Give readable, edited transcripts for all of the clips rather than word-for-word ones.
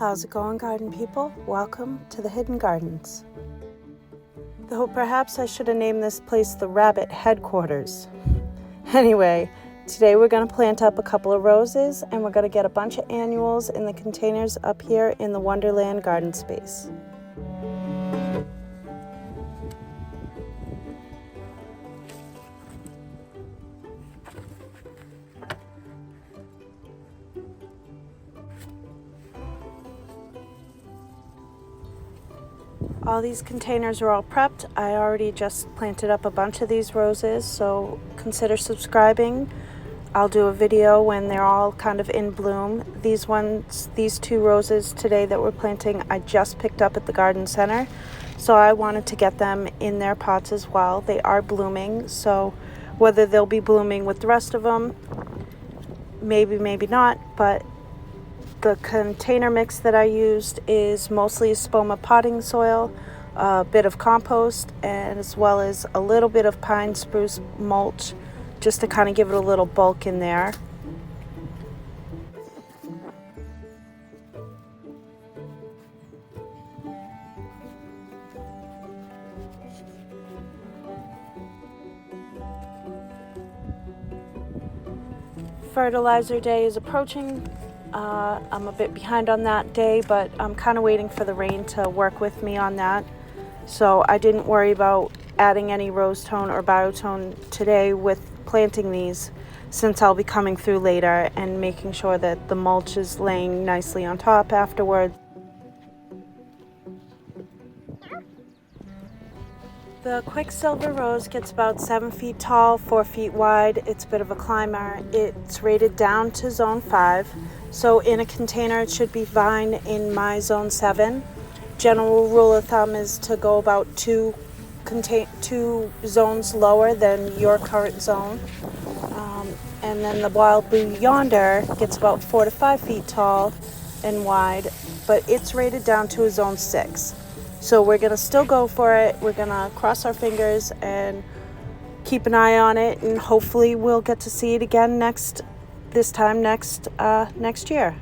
How's it going, garden people? Welcome to the Hidden Gardens. Though perhaps I should have named this place the Rabbit Headquarters. Anyway, today we're going to plant up a couple of roses and we're going to get a bunch of annuals in the containers up here in the Wonderland garden space. All these containers are all prepped. I already just planted up a bunch of these roses, so consider subscribing. I'll do a video when they're all kind of in bloom. These two roses today that we're planting, I just picked up at the garden center, so I wanted to get them in their pots as well. They are blooming, so whether they'll be blooming with the rest of them, maybe not, but the container mix that I used is mostly Spoma potting soil, a bit of compost, and as well as a little bit of pine spruce mulch, just to kind of give it a little bulk in there. Fertilizer day is approaching. I'm a bit behind on that day, but I'm kind of waiting for the rain to work with me on that. So I didn't worry about adding any rose tone or biotone today with planting these, since I'll be coming through later and making sure that the mulch is laying nicely on top afterwards. The Quicksilver rose gets about 7 feet tall, 4 feet wide. It's a bit of a climber. It's rated down to zone 5. So in a container, it should be fine in my zone 7. General rule of thumb is to go about two zones lower than your current zone. And then the wild blue Yonder gets about 4 to 5 feet tall and wide, but it's rated down to a zone 6. So we're going to still go for it. We're going to cross our fingers and keep an eye on it, and hopefully we'll get to see it again next year.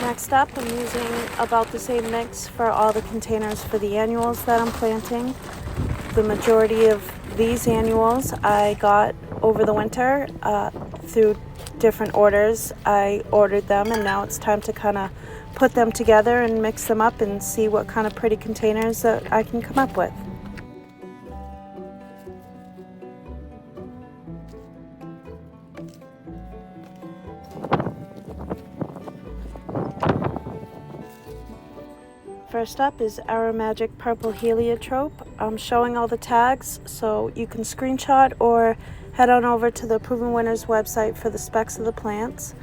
Next up, I'm using about the same mix for all the containers for the annuals that I'm planting. The majority of these annuals I got over the winter through different orders. I ordered them, and now it's time to kind of put them together and mix them up and see what kind of pretty containers that I can come up with. First up is Aromagic Purple Heliotrope. I'm showing all the tags, so you can screenshot or head on over to the Proven Winners website for the specs of the plants.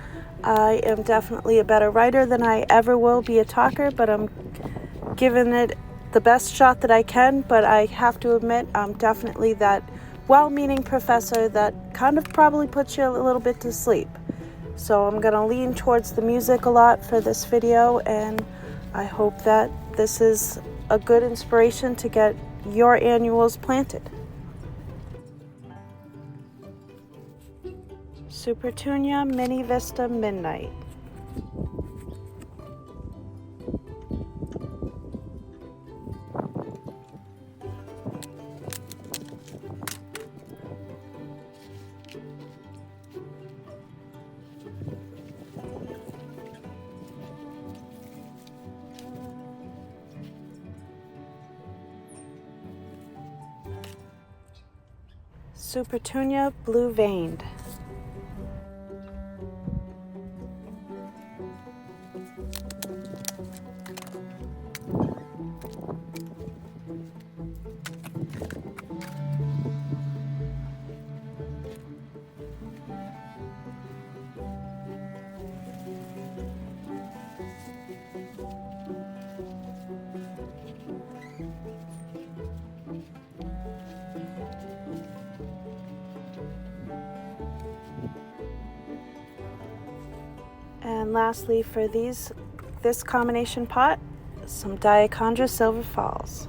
I am definitely a better writer than I ever will be a talker, but I'm giving it the best shot that I can. But I have to admit, I'm definitely that well-meaning professor that kind of probably puts you a little bit to sleep. So I'm going to lean towards the music a lot for this video, and I hope that this is a good inspiration to get your annuals planted. Supertunia Mini Vista Midnight. Supertunia Blue Veined. lastly, for this combination pot, some Diachondra Silver Falls.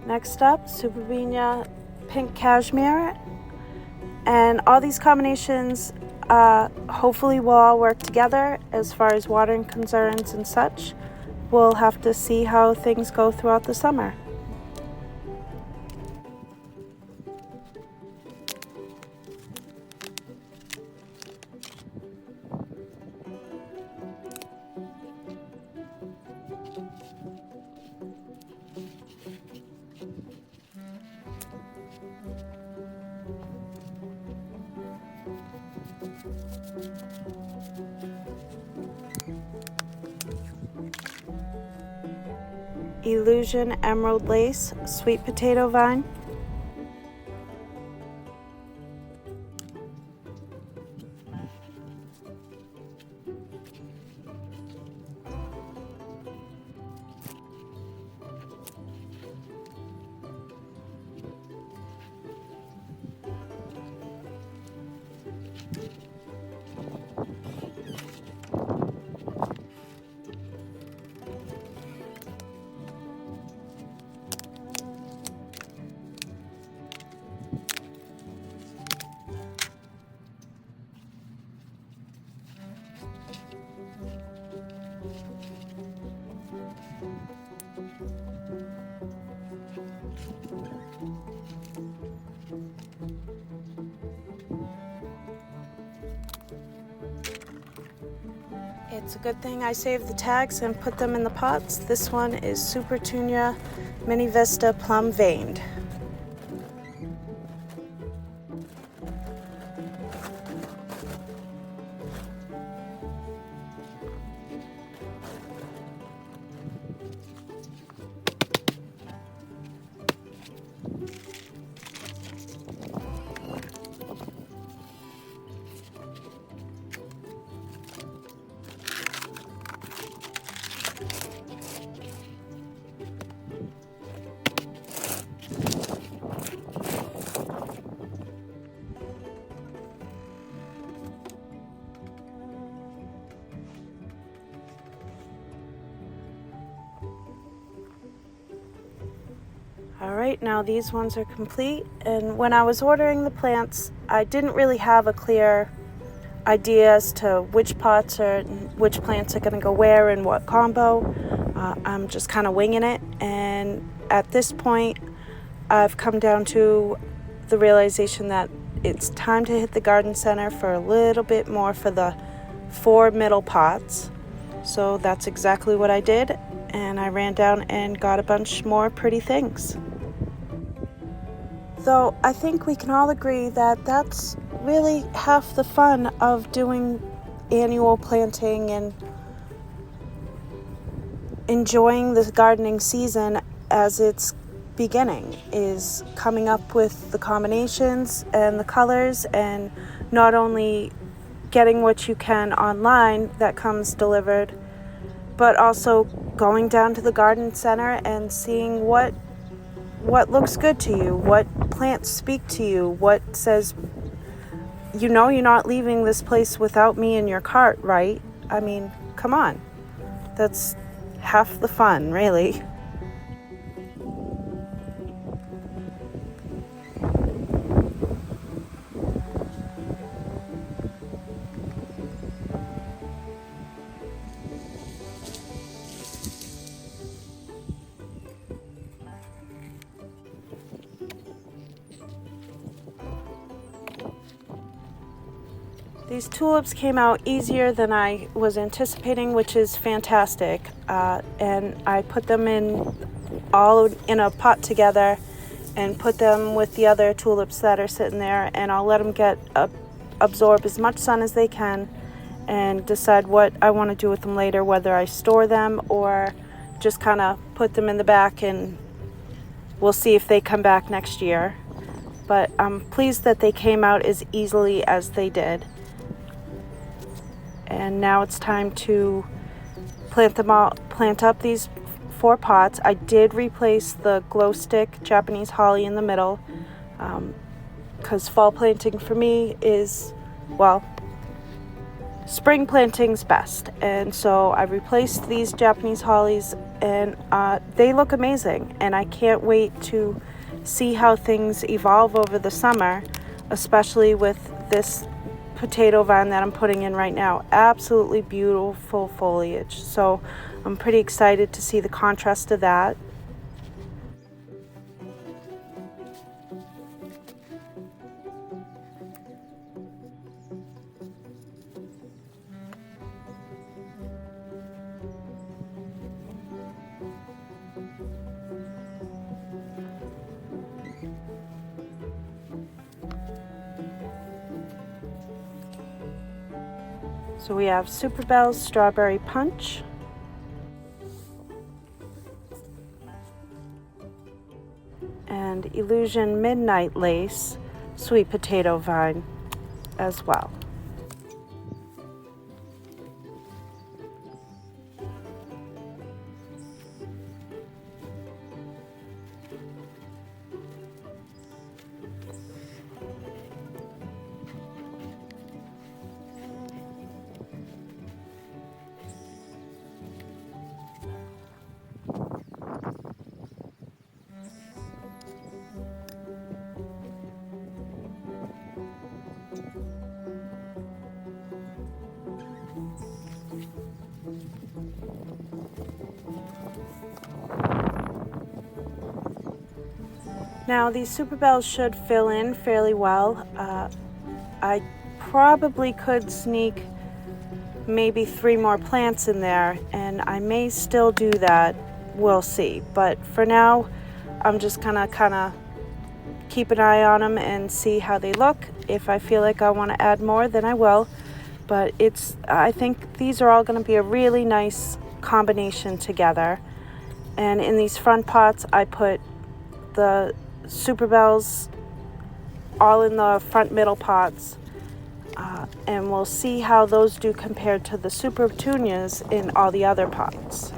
Next up, Superbenia Pink Cashmere. And all these combinations hopefully will all work together as far as watering concerns and such. We'll have to see how things go throughout the summer. Illusion Emerald Lace Sweet Potato Vine. It's a good thing I saved the tags and put them in the pots. This one is Super Tunia Mini Vista Plum Veined. All right, now these ones are complete, and when I was ordering the plants, I didn't really have a clear idea as to which plants are going to go where and what combo. I'm just kind of winging it, and at this point I've come down to the realization that it's time to hit the garden center for a little bit more for the 4 middle pots. So that's exactly what I did, and I ran down and got a bunch more pretty things. Though I think we can all agree that that's really half the fun of doing annual planting and enjoying the gardening season as it's beginning, is coming up with the combinations and the colors, and not only getting what you can online that comes delivered, but also going down to the garden center and seeing what looks good to you, what plants speak to you, what says, you know, you're not leaving this place without me in your cart, right? I mean, come on. That's half the fun, really. These tulips came out easier than I was anticipating, which is fantastic. And I put them all in a pot together and put them with the other tulips that are sitting there, and I'll let them absorb as much sun as they can and decide what I want to do with them later, whether I store them or just kind of put them in the back, and we'll see if they come back next year. But I'm pleased that they came out as easily as they did. And now it's time to plant up these 4 pots. I did replace the glow stick Japanese holly in the middle, because fall planting for me is, well, spring planting's best. And so I replaced these Japanese hollies, and they look amazing. And I can't wait to see how things evolve over the summer, especially with this potato vine that I'm putting in right now. Absolutely beautiful foliage. So I'm pretty excited to see the contrast of that. So we have Super Bell's Strawberry Punch, and Illusion Midnight Lace Sweet Potato Vine as well. Now these Super Bells should fill in fairly well. I probably could sneak maybe 3 more plants in there, and I may still do that. We'll see. But for now, I'm just gonna kind of keep an eye on them and see how they look. If I feel like I want to add more, then I will. But I think these are all going to be a really nice combination together. And in these front pots, I put the Super Bells all in the front middle pots, and we'll see how those do compared to the Super Petunias in all the other pots.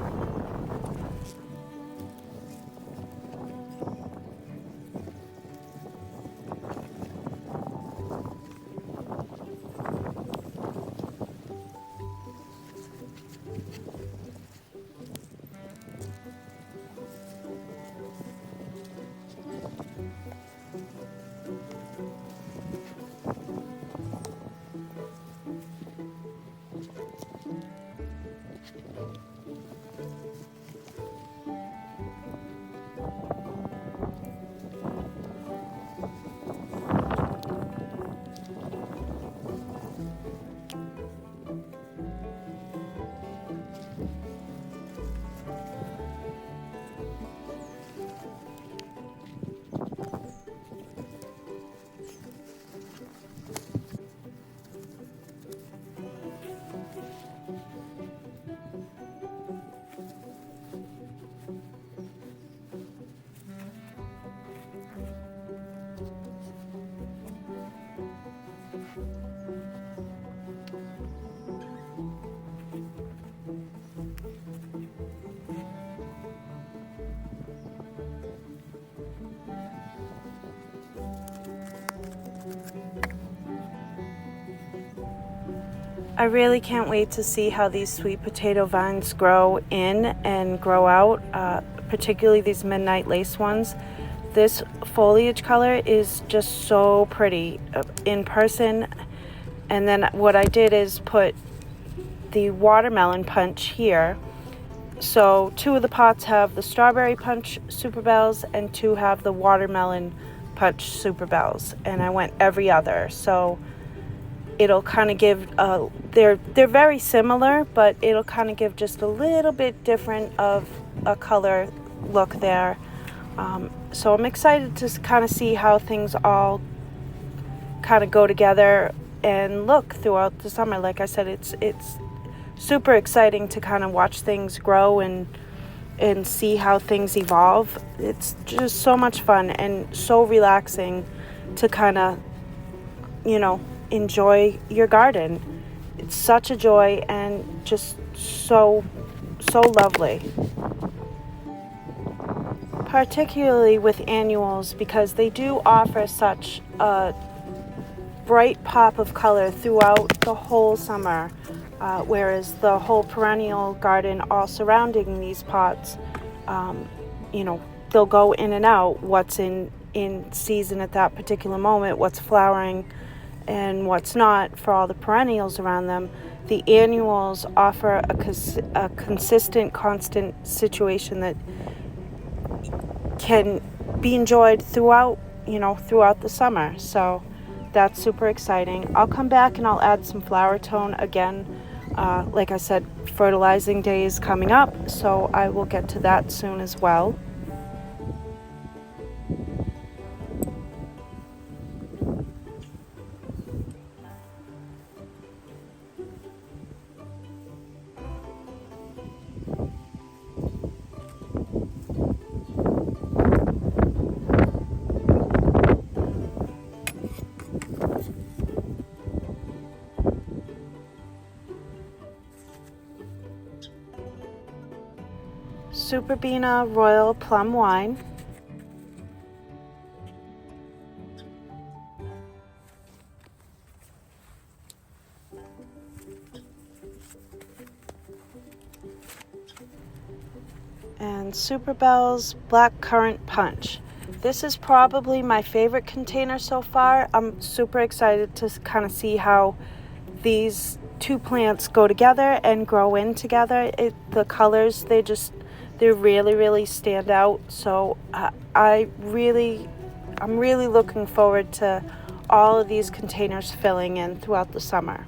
I really can't wait to see how these sweet potato vines grow in and grow out, particularly these midnight lace ones. This foliage color is just so pretty in person. And then what I did is put the watermelon punch here. So 2 of the pots have the strawberry punch super bells and 2 have the watermelon punch super bells. And I went every other. So it'll kind of give, they're very similar, but it'll kind of give just a little bit different of a color look there. So I'm excited to kind of see how things all kind of go together and look throughout the summer. Like I said, it's super exciting to kind of watch things grow and see how things evolve. It's just so much fun and so relaxing to kind of, enjoy your garden. It's such a joy and just so lovely. Particularly with annuals, because they do offer such a bright pop of color throughout the whole summer, whereas the whole perennial garden all surrounding these pots, they'll go in and out what's in season at that particular moment, what's flowering and what's not for all the perennials around them. The annuals offer a consistent, constant situation that can be enjoyed throughout the summer. So that's super exciting. I'll come back and I'll add some flower tone again. Like I said, fertilizing day is coming up, so I will get to that soon as well. Super Bina Royal Plum Wine. And Super Bell's Black Currant Punch. This is probably my favorite container so far. I'm super excited to kind of see how these 2 plants go together and grow in together. The colors, they really stand out. So I'm really looking forward to all of these containers filling in throughout the summer.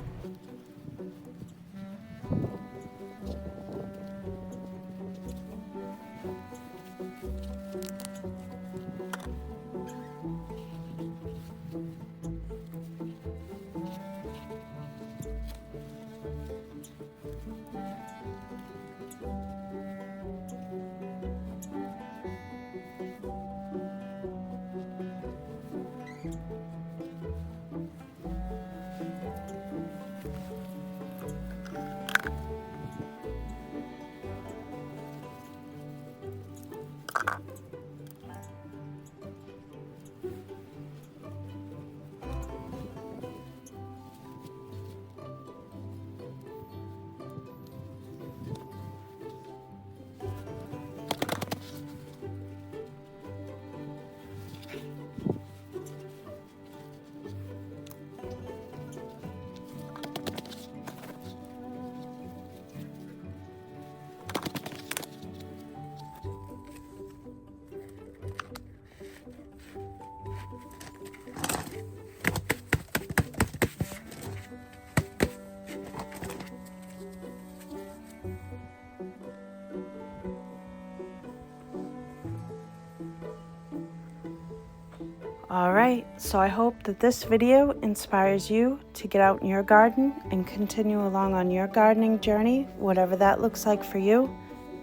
Alright, so I hope that this video inspires you to get out in your garden and continue along on your gardening journey, whatever that looks like for you.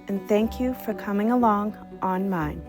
And thank you for coming along on mine.